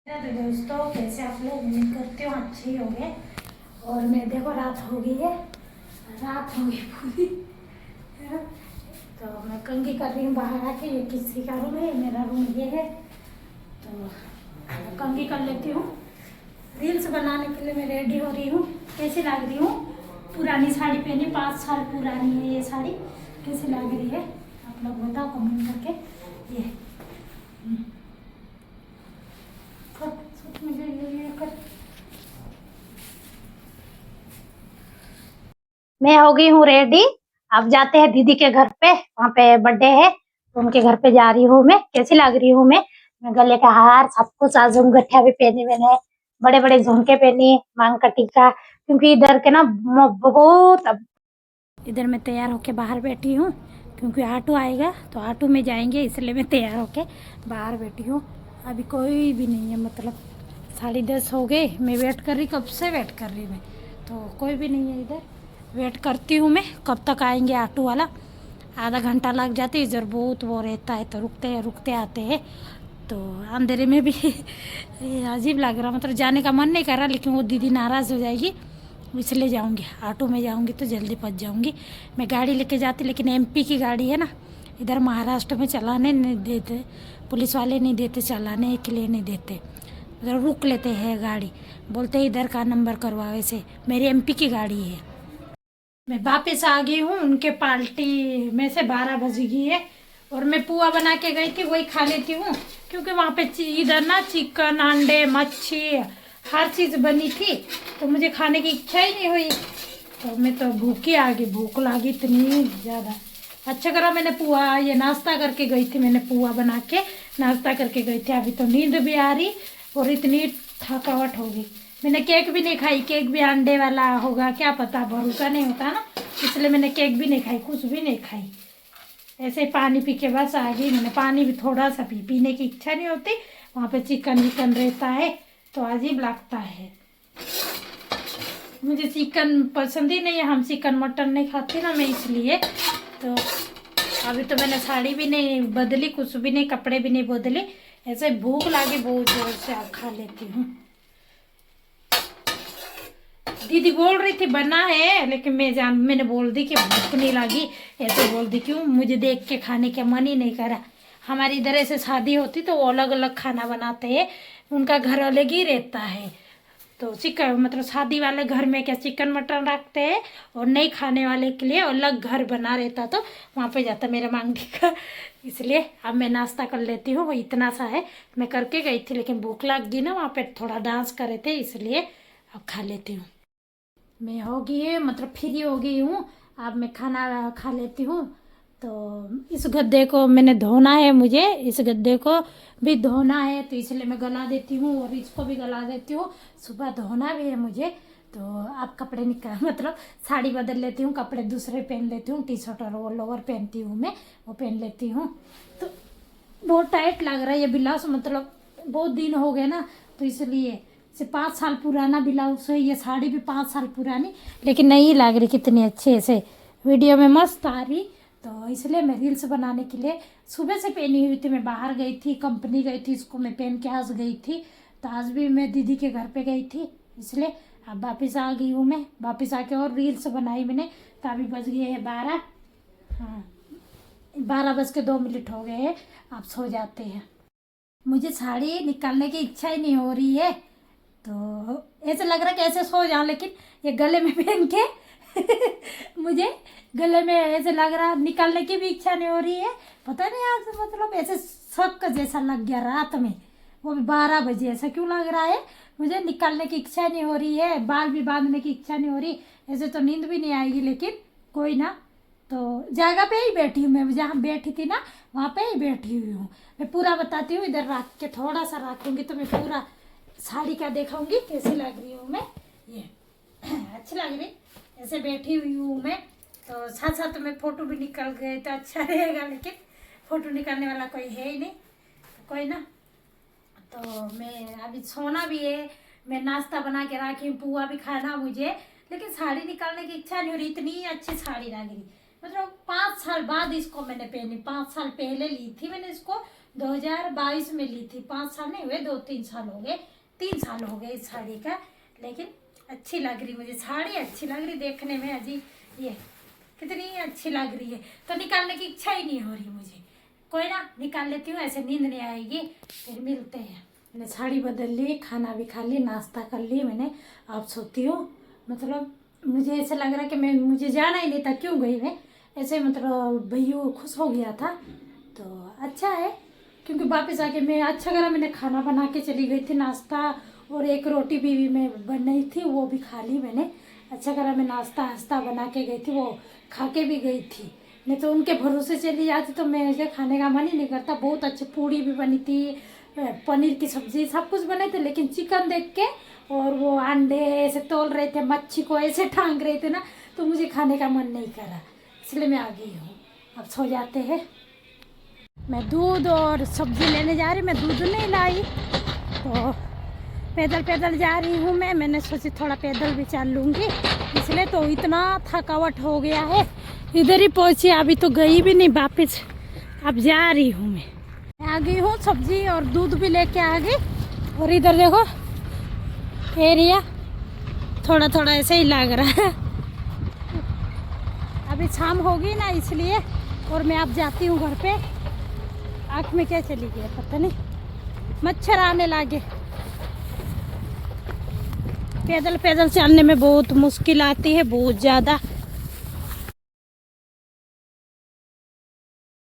तो दोस्तों कैसे आप लोग, उम्मीद करते हो अच्छे ही होंगे। और मैं देखो रात हो गई है, रात हो गई पूरी है ना। तो मैं कंघी कर रही हूँ बाहर आके। ये किसी का रूम है, मेरा रूम ये है। तो मैं कंघी कर लेती हूँ। रील्स बनाने के लिए मैं रेडी हो रही हूँ। कैसी लग रही हूँ? पुरानी साड़ी पहनी, 5 साल पुरानी है ये साड़ी। कैसी लग रही है आप लोग बताओ कमेंट करके। ये मैं हो गई हूँ रेडी। अब जाते हैं दीदी के घर पे, वहाँ पे बर्थडे है तो उनके घर पे जा रही हूँ मैं। कैसी लग रही हूँ मैं गले का हार सब कुछ, आज गठिया भी पहनी मैंने, बड़े बड़े झुमके पहनी, मांग का टीका। क्योंकि इधर के ना बहुत, इधर मैं तैयार होके बाहर बैठी हूँ क्योंकि ऑटो आएगा तो ऑटो में जाएंगे, इसलिए मैं तैयार होके बाहर बैठी हूँ। अभी कोई भी नहीं है, मतलब 10:30 हो गए। मैं वेट कर रही, कब से वेट कर रही मैं, तो कोई भी नहीं है इधर। वेट करती हूँ मैं कब तक आएंगे ऑटो वाला। आधा घंटा लग जाते, इधर बहुत वो रहता है तो रुकते रुकते आते हैं। तो अंधेरे में भी अजीब लग रहा, मतलब जाने का मन नहीं कर रहा, लेकिन वो दीदी नाराज़ हो जाएगी इसलिए जाऊंगी। ऑटो में जाऊंगी तो जल्दी पहुंच जाऊंगी। मैं गाड़ी लेके जाती, लेकिन एमपी की गाड़ी है ना, इधर महाराष्ट्र में चलाने नहीं देते, पुलिस वाले नहीं देते, चलाने के लिए नहीं देते, उधर रुक लेते हैं गाड़ी, बोलते हैं इधर का नंबर करवाओ। ऐसे मेरी एमपी की गाड़ी है। मैं वापस आ गई हूँ, उनके पार्टी में से 12 बज गई है। और मैं पुआ बना के गई थी, वही खा लेती हूँ क्योंकि वहाँ पे इधर ना चिकन, अंडे, मच्छी हर चीज़ बनी थी तो मुझे खाने की इच्छा ही नहीं हुई। तो मैं तो भूखी आ गई, भूख लगी इतनी ज़्यादा। अच्छा करा मैंने पुआ, ये नाश्ता करके गई थी, मैंने पुआ बना के नाश्ता करके गई थी। अभी तो नींद भी आ रही और इतनी थकावट हो गई। मैंने केक भी नहीं खाई, केक भी अंडे वाला होगा क्या पता, भरोसा नहीं होता ना, इसलिए मैंने केक भी नहीं खाई, कुछ भी नहीं खाई। ऐसे ही पानी पी के बस आ गई। मैंने पानी भी थोड़ा सा पीने की इच्छा नहीं होती, वहाँ पे चिकन विकन रहता है तो अजीब लगता है। मुझे चिकन पसंद ही नहीं है, हम चिकन मटन नहीं खाते ना मैं, इसलिए। तो अभी तो मैंने साड़ी भी नहीं बदली, कुछ भी नहीं, कपड़े भी नहीं बदले, ऐसे भूख लगी बहुत जोर से, अब खा लेती हूँ। दीदी बोल रही थी बना है, लेकिन मैंने बोल दी कि भूख नहीं लगी, ऐसे बोल दी। क्यों, मुझे देख के खाने का मन ही नहीं करा। हमारी इधर ऐसे शादी होती तो वो अलग अलग खाना बनाते हैं, उनका घर अलग ही रहता है। तो चिकन मतलब शादी वाले घर में क्या चिकन मटन रखते हैं, और नहीं खाने वाले के लिए अलग घर बना रहता, तो वहाँ पे जाता मेरा मांगटी का। इसलिए अब मैं नाश्ता कर लेती हूँ, वो इतना सा है। मैं करके गई थी लेकिन भूख लग गई ना, वहाँ पे थोड़ा डांस कर रहे थे, इसलिए अब खा लेती हूँ। मैं हो गई है, मतलब फ्री हो गई हूँ। अब मैं खाना खा लेती हूँ। तो इस गद्दे को मैंने धोना है, मुझे इस गद्दे को भी धोना है, तो इसलिए मैं गला देती हूँ और इसको भी गला देती हूँ। सुबह धोना भी है मुझे। तो अब कपड़े निकाल मतलब साड़ी बदल लेती हूँ, कपड़े दूसरे पहन लेती हूँ, टी शर्ट और वो लोअर पहनती हूँ मैं, वो पहन लेती हूँ। तो बहुत टाइट लग रहा है ये ब्लाउज, मतलब बहुत दिन हो गए ना, तो इसलिए से 5 साल पुराना ब्लाउज है। ये साड़ी भी 5 साल पुरानी, लेकिन नहीं लग रही कितनी अच्छे से, वीडियो में मस्त आ रही। तो इसलिए मैं रील्स बनाने के लिए सुबह से पहनी हुई थी। मैं बाहर गई थी, कंपनी गई थी, इसको मैं पहन के आज गई थी। तो आज भी मैं दीदी के घर पे गई थी, इसलिए अब वापस आ गई हूँ मैं। वापस आके और रील्स बनाई मैंने। तो अभी बज गए हैं 12, हाँ 12:02 हो गए हैं। आप सो जाते हैं। मुझे साड़ी निकालने की इच्छा ही नहीं हो रही है, तो ऐसे लग रहा है कि ऐसे सो जाऊं, लेकिन ये गले में पहन के मुझे गले में ऐसे लग रहा, निकालने की भी इच्छा नहीं हो रही है। पता नहीं आज मतलब ऐसे शक जैसा लग गया रात में, वो भी 12 बजे। ऐसा क्यों लग रहा है, मुझे निकालने की इच्छा नहीं हो रही है, बाल भी बांधने की इच्छा नहीं हो रही। ऐसे तो नींद भी नहीं आएगी, लेकिन कोई ना। तो जगह पे ही बैठी हूँ मैं, जहाँ बैठी थी ना वहाँ पे ही बैठी हुई हूँ। मैं पूरा बताती हूँ, इधर रख के थोड़ा सा रखूँगी तो मैं पूरा साड़ी का दिखाऊंगी कैसी लग रही हूँ मैं। ये अच्छी लग रही, ऐसे बैठी हुई हूँ मैं। तो साथ साथ में फ़ोटो भी निकल गए तो अच्छा रहेगा, लेकिन फ़ोटो निकालने वाला कोई है ही नहीं, तो कोई ना। तो मैं अभी सोना भी है, मैं नाश्ता बना के रखी हूँ, पुआ भी खाना मुझे, लेकिन साड़ी निकालने की इच्छा नहीं हो रही। इतनी अच्छी साड़ी लग रही, मतलब 5 साल बाद इसको मैंने पहनी, 5 साल पहले ली थी मैंने इसको, 2022 में ली थी, 5 साल नहीं हुए, 2-3 साल हो गए, 3 साल हो गए इस साड़ी का। लेकिन अच्छी लग रही, मुझे साड़ी अच्छी लग रही देखने में। अजी ये कितनी अच्छी लग रही है, तो निकालने की इच्छा ही नहीं हो रही मुझे। कोई ना, निकाल लेती हूँ, ऐसे नींद नहीं आएगी। फिर मिलते हैं। मैंने साड़ी बदल ली, खाना भी खा ली, नाश्ता कर ली मैंने, अब सोती हूँ। मतलब मुझे ऐसा लग रहा है कि मुझे जाना ही नहीं था, क्यों गई मैं ऐसे। मतलब भैया खुश हो गया था, तो अच्छा है। क्योंकि वापस आके मैं अच्छा करा, मैंने खाना बना के चली गई थी, नाश्ता और एक रोटी भी मैं बनाई थी, वो भी खा ली मैंने। अच्छा करा मैं नाश्ता बना के गई थी, वो खा के भी गई थी। नहीं तो उनके भरोसे चली जाती तो मुझे खाने का मन ही नहीं करता। बहुत अच्छी पूड़ी भी बनी थी, पनीर की सब्जी, सब कुछ बने थे। लेकिन चिकन देख के और वो अंडे ऐसे तोल रहे थे, मच्छी को ऐसे टांग रहे थे ना, तो मुझे खाने का मन नहीं करा, इसलिए मैं आ गई हूँ। अब सो जाते हैं। मैं दूध और सब्जी लेने जा रही, मैं दूध नहीं लाई तो पैदल पैदल जा रही हूँ मैंने सोची थोड़ा पैदल भी चल लूँगी, इसलिए। तो इतना थकावट हो गया है, इधर ही पहुँची, अभी तो गई भी नहीं वापस, अब जा रही हूँ मैं। आ गई हूँ, सब्जी और दूध भी लेके आ गई। और इधर देखो एरिया थोड़ा थोड़ा ऐसे ही लग रहा है, अभी शाम होगी ना इसलिए। और मैं अब जाती हूँ घर पे। आँख में क्या चली गई पता नहीं, मच्छर आने लगे। पैदल पैदल चलने में बहुत मुश्किल आती है, बहुत ज़्यादा।